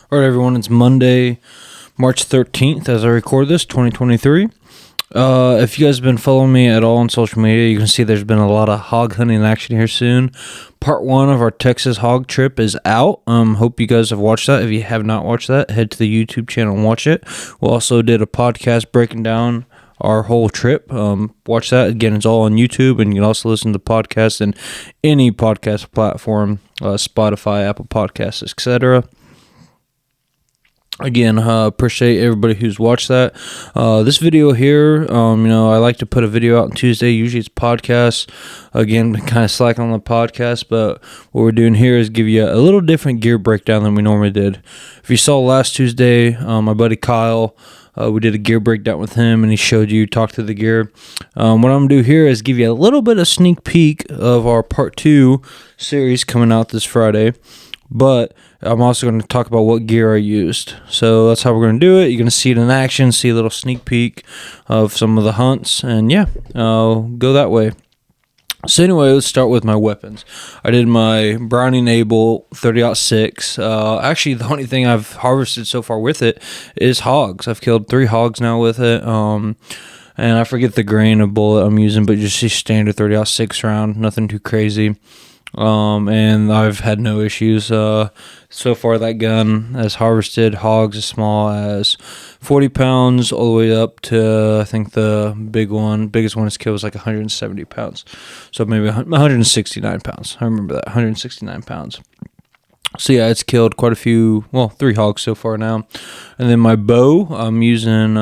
All right, everyone, it's Monday, March 13th as I record this, 2023. If you guys have been following me at all on social media, you can see there's been a lot of hog hunting action here soon. Part 1 of our Texas hog trip is out. Hope you guys have watched that. If you have not watched that, head to the YouTube channel and watch it. We also did a podcast breaking down our whole trip. Watch that. Again, it's all on YouTube, and you can also listen to podcasts in any podcast platform, Spotify, Apple Podcasts, etc. Again, appreciate everybody who's watched that. This video here, I like to put a video out on Tuesday. Usually it's podcasts. Again, kind of slacking on the podcast, but what we're doing here is give you a little different gear breakdown than we normally did. If you saw last Tuesday, my buddy Kyle, we did a gear breakdown with him, and he showed you, talked through the gear. What I'm going to do here is give you a little bit of sneak peek of our Part 2 series coming out this Friday. But I'm also going to talk about what gear I used. So that's how we're going to do it. You're going to see it in action, see a little sneak peek of some of the hunts. And yeah, I'll go that way. So anyway, let's start with my weapons. I did my Browning Able 30-06. Actually, the only thing I've harvested so far with it is hogs. I've killed 3 hogs now with it. And I forget the grain of bullet I'm using, but just a standard 30-06 round. Nothing too crazy. And I've had no issues. So far that gun has harvested hogs as small as 40 pounds all the way up to, I think the biggest one it's killed was like 170 pounds. So maybe 169 pounds. I remember that, 169 pounds. So yeah, it's killed quite a few, 3 hogs so far now. And then my bow, I'm using,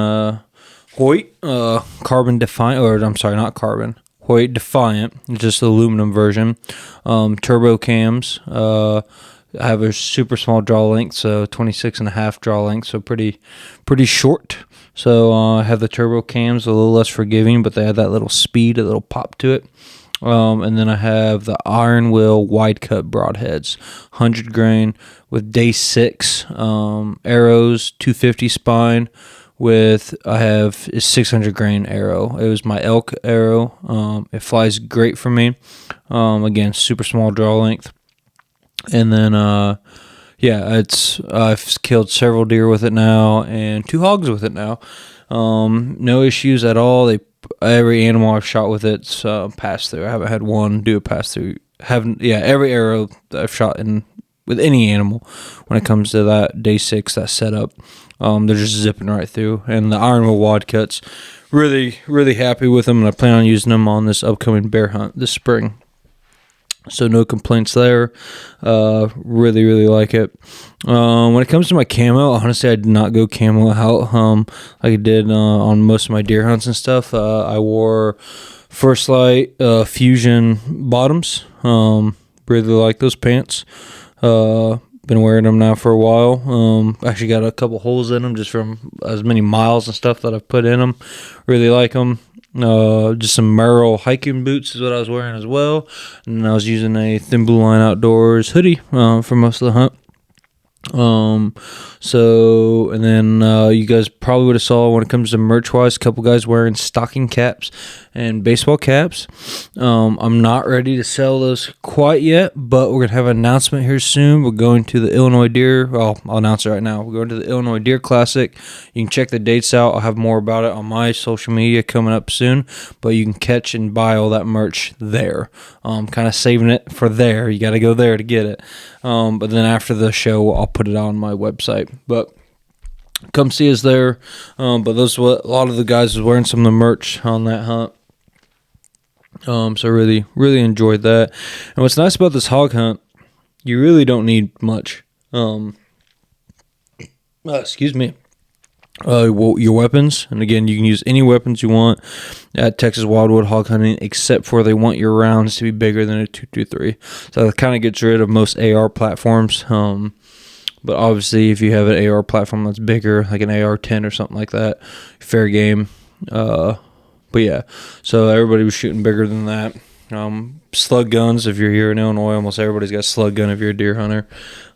Hoyt, Carbon Defiant, or I'm sorry, not Carbon. Hoyt Defiant, just the aluminum version. Turbo cams. I have a super small draw length, so 26.5 draw length, so pretty short. So I have the turbo cams, a little less forgiving, but they have that little speed, a little pop to it. And then I have the Iron Will wide cut broadheads, 100 grain with day 6 arrows, 250 spine. I have a 600 grain arrow. It was my elk arrow. It flies great for me. Again, super small draw length. And then, I've killed several deer with it now and 2 hogs with it now. No issues at all. Every animal I've shot with it's passed through. I haven't had one do a pass through. Every arrow that I've shot with any animal when it comes to that day 6, that setup. They're just zipping right through. And the Iron Will wad cuts, really, really happy with them, and I plan on using them on this upcoming bear hunt this spring. So no complaints there. Really, really like it. When it comes to my camo, honestly, I did not go camo out like I did on most of my deer hunts and stuff. I wore First Light Fusion bottoms. Really like those pants. Been wearing them now for a while. Actually got a couple holes in them just from as many miles and stuff that I've put in them. Really like them. Just some Merrell hiking boots is what I was wearing as well. And I was using a Thin Blue Line Outdoors hoodie for most of the hunt. And then you guys probably would have saw when it comes to merch wise, a couple guys wearing stocking caps and baseball caps. I'm not ready to sell those quite yet, but we're gonna have an announcement here soon. We're going to the Illinois Deer. Well, I'll announce it right now. We're going to the Illinois Deer Classic. You can check the dates out. I'll have more about it on my social media coming up soon, but you can catch and buy all that merch there. Kind of saving it for there. You got to go there to get it. But then after the show, I'll put it on my website. But come see us there. But those what a lot of the guys was wearing some of the merch on that hunt. So really, really enjoyed that. And what's nice about this hog hunt, you really don't need much. Excuse me. Your weapons, and again, you can use any weapons you want at Texas Wildwood hog hunting, except for they want your rounds to be bigger than a 223. So that kind of gets rid of most AR platforms. But obviously, if you have an AR platform that's bigger, like an AR-10 or something like that, fair game. But yeah, so everybody was shooting bigger than that. Slug guns, if you're here in Illinois, almost everybody's got a slug gun if you're a deer hunter.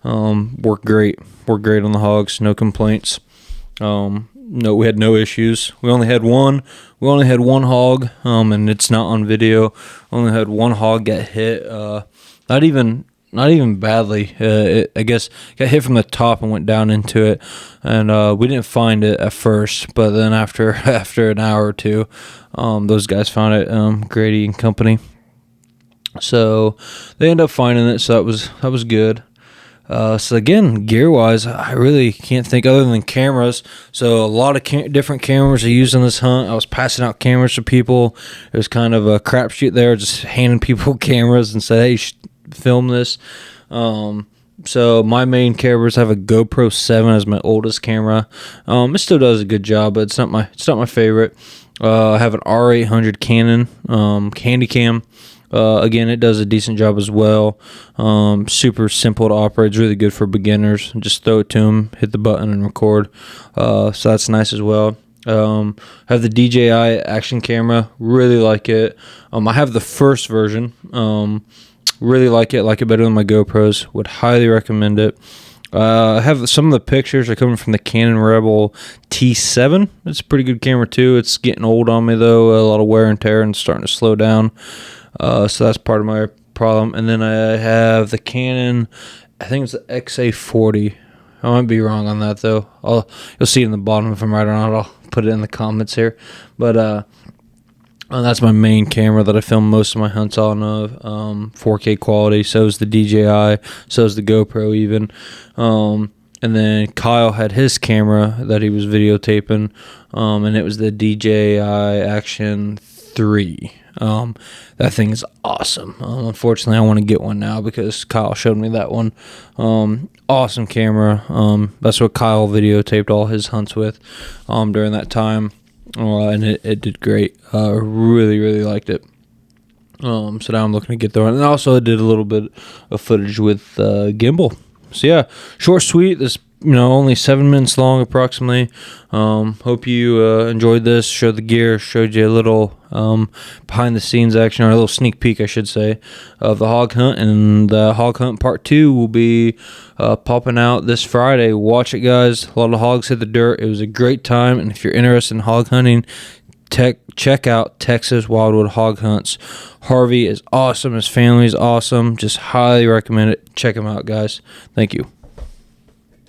Work great on the hogs, no complaints. No, we had no issues. We only had one hog, and it's not on video. Only had one hog get hit. Not even not even badly. I guess got hit from the top and went down into it, and we didn't find it at first, but then after an hour or two, those guys found it, Grady and company. So they ended up finding it, so that was good. So again, gear-wise, I really can't think other than cameras. So a lot of different cameras are used in this hunt. I was passing out cameras to people. It was kind of a crapshoot there, just handing people cameras and said, "Hey, film this." So my main cameras have a GoPro 7 as my oldest camera. It still does a good job, but it's not my favorite. I have an R800 Canon Handycam. Again, it does a decent job as well. Super simple to operate. It's really good for beginners. Just throw it to them, hit the button, and record. So that's nice as well. I have the DJI action camera. Really like it. I have the first version. Really like it. Like it better than my GoPros. Would highly recommend it. I have some of the pictures are coming from the Canon Rebel T7. It's a pretty good camera too. It's getting old on me though. A lot of wear and tear and starting to slow down. So that's part of my problem. And then I have the Canon, I think it's the XA40. I might be wrong on that though. You'll see it in the bottom if I'm right or not. I'll put it in the comments here. But that's my main camera that I film most of my hunts on of 4K quality. So is the DJI. So is the GoPro even. And then Kyle had his camera that he was videotaping, and it was the DJI Action 3. That thing is awesome. Unfortunately, I want to get one now because Kyle showed me that one. Awesome camera. That's what Kyle videotaped all his hunts with during that time. And it did great. Really, really liked it. So now I'm looking to get there. And also I did a little bit of footage with gimbal. So yeah, short, sweet. This only 7 minutes long approximately. Hope you enjoyed this. Showed the gear. Showed you a little behind the scenes action, or a little sneak peek, I should say, of the hog hunt. And the hog hunt part 2 will be popping out this Friday. Watch it, guys. A lot of hogs hit the dirt. It was a great time. And if you're interested in hog hunting, check out Texas Wildwood Hog Hunts. Harvey is awesome. His family is awesome. Just highly recommend it. Check him out, guys. Thank you.